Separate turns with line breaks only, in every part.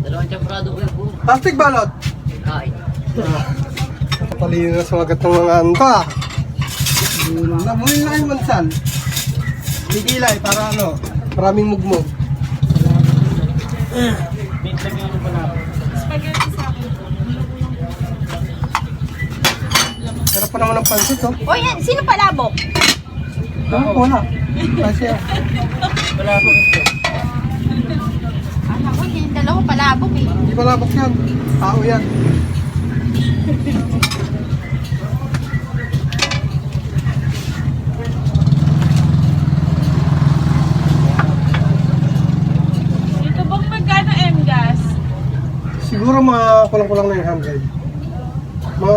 Dalawang champrado ko po.
Plastic balot.
Kain.
Kapalino na sumagat ng mga anta. Namuhin lang yung mansan. Bigilay para ano, maraming mugmog.
Spaghetti sa akin.
Sarap pa naman ng pansit, oh.
O yan, sino palabok?
Ano po na? Kasi,
Wala po ito.
Alam ko, yung dalawa palabok eh.
hindi pa labok yan. Tao yan.
Ito bang magkano M-gas?
Siguro mga kulang-kulang na yung handguide. Mga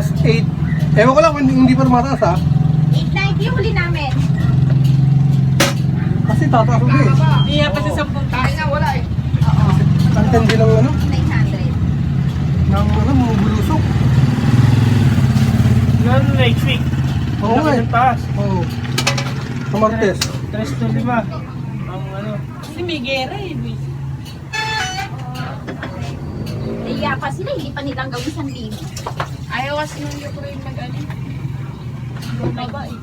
8. Ewan ko lang, hindi pa lumataas, ha?
890 yung huli namin.
Kasi tataas ulit, eh.
Iya pa sa 10 tayo.
Oo,
Ang tindi ng ano,
900.
ng ano, mga bulusok.
Ano next week?
Oo nga, eh.
taas.
Oo. Sa Martes.
3 to 5. Ang ano.
Kasi may gera eh. Luis.
Naiya pa sila, hindi pa nilang gawin 1,000.
Ayaw kasi nung Ukraine mag-ano. Bumaba eh.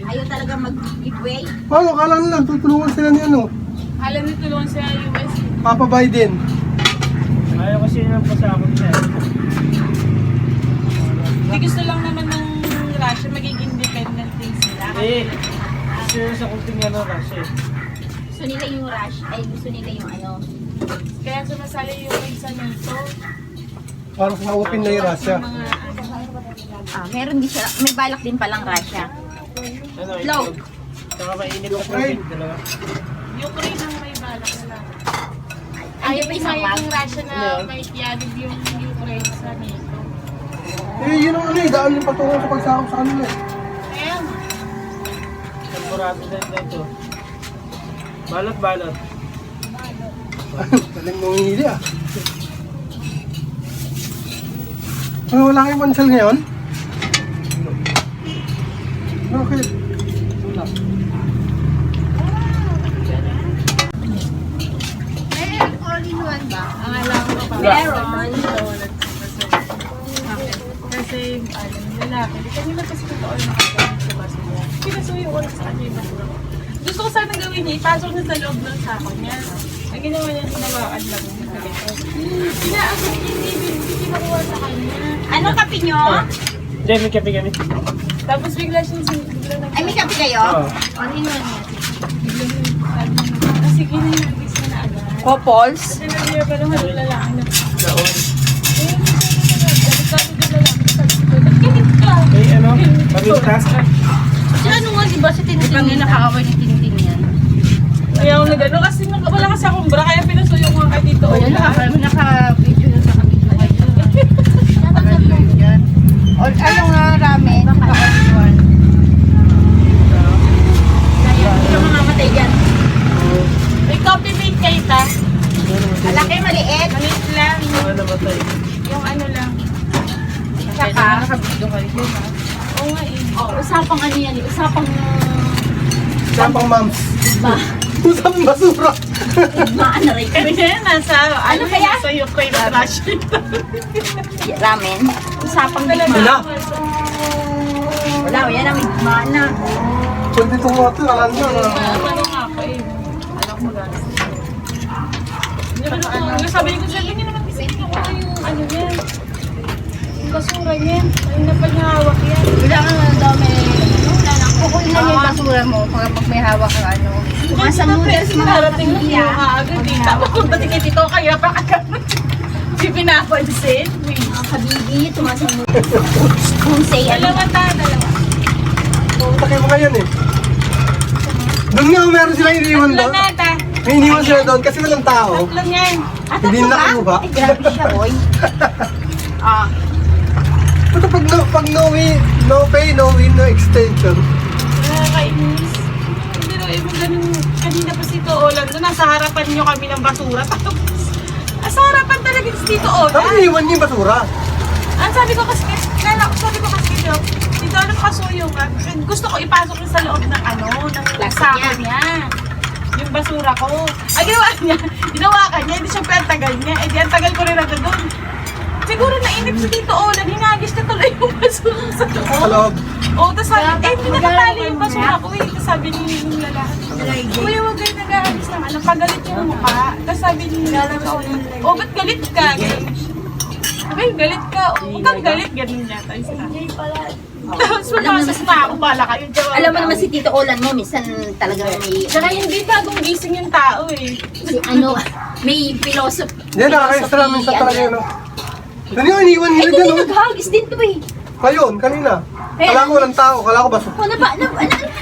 Ayaw talaga mag-giveaway.
Paano, kala nila, tutulungan sila ni ano,
Alam niyo tulungan sa US.
Papa Biden.
Ayaw kasi nang pasakot siya.
Hindi gusto lang naman ng Russia magiging independent din sila.
Kasi sa kunting ano kasi.
Gusto nila yung rush, ay gusto nila yung ano.
Kaya sumasali yung Ukraine sa NATO.
Parang sa open na yung Russia.
Mga ano.
Meron din siya, may balak din palang Russia.
Ano,
Low.
Saka mainit
Yung
ang
Ukraine.
tubig, dalawa.
Ukraine ang may balak nila.
Ay,
Ayaw
may
may
isang
yung Russia na
Ano?
may tiyanib yung Ukraine sa NATO.
Eh, yun ang ano eh, daan yung patungo sa pagsakop sa kanila eh.
Kaya nga.
Temporado din dito. Balot-balot.
Galing mong hili ah. Ano, wala kayong pansal ngayon? Bakit? Wala.
Meron all-in-one ba?
Ang alam ko pa.
Meron.
Kasi, ano, lalaki. Kanina kasi totoo na nakagaling sa basura. Pinasuyo ko sa kanya yung basura. Gusto ko sana gawin niya, ipasok na sa loob ng sako niya. Ang ginawa niya, hinawakan lang niya. Pinaasok niya, hindi kinakuha sa kanya.
Anong kape nyo?
Hindi, may kape kami.
Tapos bigla siya bigla
Ay, may kape kayo?
Oo.
All-in-one niya.
Kasi ginagis na na agad.
Couples?
Kasi nag-year pa lang halo lalaki na.
Daon.
Ganit ka!
May ano, pamintas.
Si ano nga, di ba si Tintin niya nakakaway ni Tintin yan?
Kaya ako nag-ano kasi wala kasi akong bra, kaya pinasuyo ko nga kay dito.
Naka-video na sa kabidyo kayo. yan. Or ano nga, ramen? Naka-all-in-one. Hindi ka mamamatay dyan.
May copy mate kayo ta.
Malaki, maliit.
Maliit lang.
Mga namatay.
Yung ano lang.
Tsaka,
Nakabidyo kayo dyan ha. Oo nga eh.
usapang ano yan, usapang
Sampang moms.
ba?
Usapang basura.
Maan na rin.
Kasi yan, nasa, ano
kaya?
Sa Ukraine at Russia.
Ramen. Usapang
Talaga.
Wala.
Wala, yan ang maan na.
Pwede itong water, alam nyo.
Ano nga pa eh. Alam ko lang. Sabi ko siya, ganyan naman kasi kinukuha yung ano niya. Yung basura niya. Ayun na pa niya hawak yan.
Wala kang dami. Wala lang. Kukunin na yung basura mo pag may hawak ka ano. Mga noodles, mga
Narating mo
kapilya.
agad eh. Tapos kung pati kay Tito kaya pa kagano'n. Si pinapansin.
Mga kabibi, tumasang noodles. Kung say ano.
Dalawa.
Takay mo ngayon eh. Doon nga, meron silang iniwan
Tatlo
doon.
na ta.
May iniwan sila doon kasi walang tao.
Tatlo yan.
Hindi na nakuha.
Ay, grabe siya, boy. Ah,
Ito pag no pay, no win, no extension.
Nakakainis. Hindi na ibang ganun. Kanina pa si Tito Olan doon. Nasa harapan niyo kami ng basura. Tapos, sa harapan talaga si Tito Olan.
Tapos iniwan niya yung basura.
Ang sabi ko kasi dito ano pasuyo nga. Gusto ko ipasok yun sa loob ng ano, ng
Plastic
sako niya. Yung basura ko. Ay, ginawa niya. Ginawa ka niya. Hindi siya pwede tagal niya. Eh di ang tagal ko rin na doon. Siguro nainip si Tito Olan, hinagis na tuloy yung basura sa
Sa
loob.
loob.
Oo, tapos sabi, pinakatali yung basura ko eh. Tapos sabi ni yung lalaki, Kuya, huwag kayo nag-aalis ng ano, pagalit yung mukha. Tapos sabi ni Tito Olan, oh, ba't galit ka? Ganun. Sabi, galit ka. Oh, huwag kang galit. Ganun yata yung sinabi. Tapos pumasok na ako, bala kayo.
Alam mo naman si Tito Olan mo, minsan talagang may,
Tsaka hindi bagong gising yung tao eh.
si ano, may philosophy.
Yan, nakaka-extra minsan talaga yun. Ano yun, iniwan
Ay,
nila
hindi
dyan, no?
naghagis din to eh.
Ngayon, kanina. Kala ko walang tao, kala ko baso.
O, ano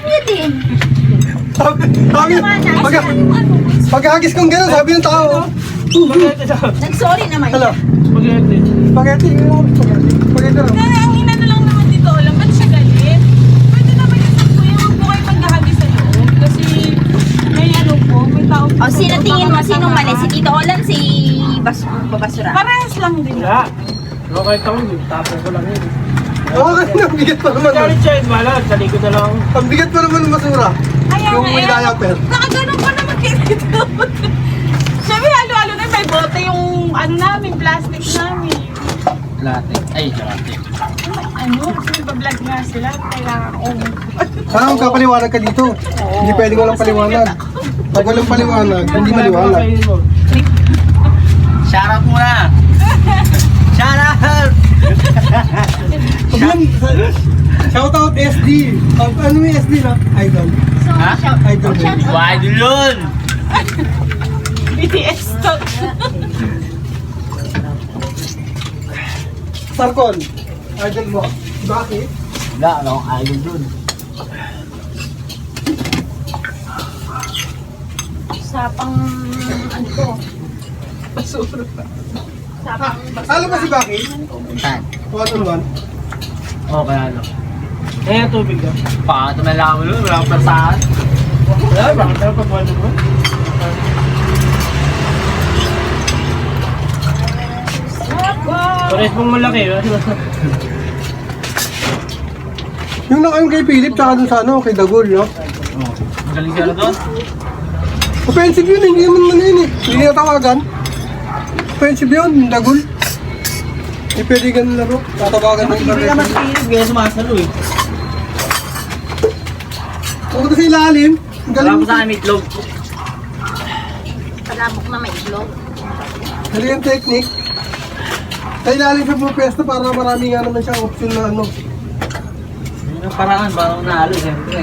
niya din?
Paghagis kong gano'n, sabi ng tao.
Spaghetti daw.
Nag-sorry naman
Hala,
siya.
Spaghetti.
spaghetti. Spaghetti lang.
Kaya ang inano lang naman Tito Olan, ba't siya galit? Pwede naman yung sa kuya, huwag po kayo maghahagis sa loob. Kasi may ano po, may tao po.
O, sino tingin mo? Sinong mali? Si Tito Olan, si Babasura?
Parehas lang din.
Wala. Okay ka mo, tapos ko lang yun.
Oo, kanina, ang bigat pa naman.
Galit siya, wala. Sa likod na lang.
Ang bigat pa naman ng basura.
Kaya
Yung
nga
may
eh,
diaper.
nakaganon pa naman kay Tito. Sabi, halo-halo na may bote yung ano namin, plastic namin.
Latte. Ay, latte.
Ano, kasi nagpa-vlog nga sila, kailangan kong...
Ah, magkapaliwanag ka dito. Hindi pwedeng walang paliwanag. Pag walang paliwanag, hindi maliwanag.
Shoutout muna! Shoutout!
Shout out SD. Ano yung SD na? Idol.
So,
Ha?
Idol.
Wide yun!
BTS to.
Sarkon. Idol mo. Bakit?
Wala, ano, idol dun.
Sapang, ano to?
Basura.
Sapang,
Alam mo si Baki?
Saan?
Tuwan naman.
Oo, kaya ano. Eh, tubig ka. Baka tumala mo nun, wala kang persahan. Wala, bakit tayo pagbuhan mo? Pares pong malaki,
Yung nakayon kay Philip, tsaka dun sa ano, kay Dagol, no?
Magaling ka na doon.
Offensive yun, hindi naman man yun eh. Hindi natawagan. Offensive yun, Dagol. Hindi pwede ganun laro. Tatawagan ng iba.
Kaya sumasalo eh.
Huwag na sa ilalim. Ang
Wala
galing
ko sa akin itlog.
palabok na may itlog.
galing yung technique. Sa ilalim siya pumapesta para marami nga naman siyang option na ano.
Yun ang paraan, parang nalo, siyempre.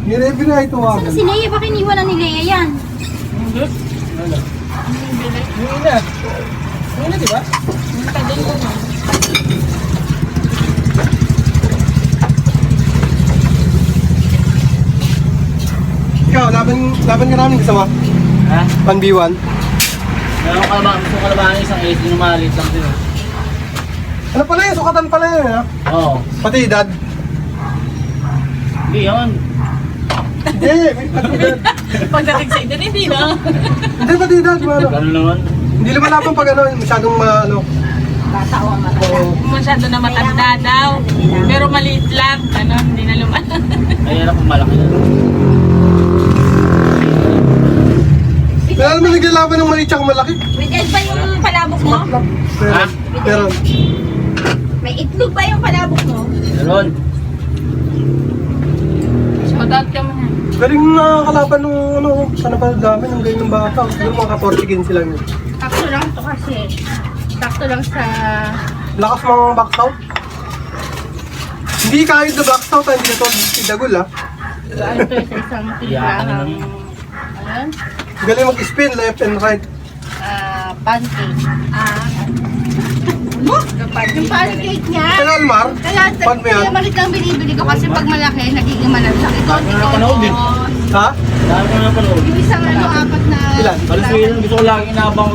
Nirevi na ito
Saan
wagan.
si Leia? Bakit iniwan na ni Leia yan?
Ano? Yung ina. Yung ina, di ba?
Tagal ko na.
Ikaw, laban ka namin kasama.
Ha?
1v1.
Meron ka ba? Gusto ka na ba ang isang ace? Yung malit lang din.
Ano pala yun? Sukatan pala yun, ha?
Oo.
Pati edad.
Hindi yun.
Hindi, may pati edad.
Pagdating sa edad, hindi na.
Hindi, pati edad, ano.
Ganun naman.
Hindi lumalaban pag ano, masyadong ano.
Bata o ang matanda?
Oo.
Masyado na matanda daw. Pero maliit lang. Ano, hindi na lumalan.
Kaya na kung malaki na.
Kaya naman naglalaban ng maliit tsaka malaki.
With egg ba yung palabok mo?
Ha?
Pero,
May itlog ba yung palabok mo?
Meron.
Shoutout ka muna.
galing na kalaban ng ano, sana pa dami ng ganyan ng bata. Siguro mga 40 games sila yun.
Sakto lang to kasi. Sakto lang sa...
Lakas mga box out. Hindi kahit na box out, hindi na ito si Dagul, ha.
Ano to sa isang
Iyakan na
tindahan. Ano?
Galing mag-spin left and right.
Pancake. Yung pancake niya.
Kaya Almar,
Kaya
pag mo yan,
malit lang binibili ko kasi pag malaki, nagiging malansak. Ikaw,
Napanood din.
ha?
Dami ko na napanood.
Yung isang ano, apat na...
Ilan?
Palis ko yun, gusto ko lagi inaabang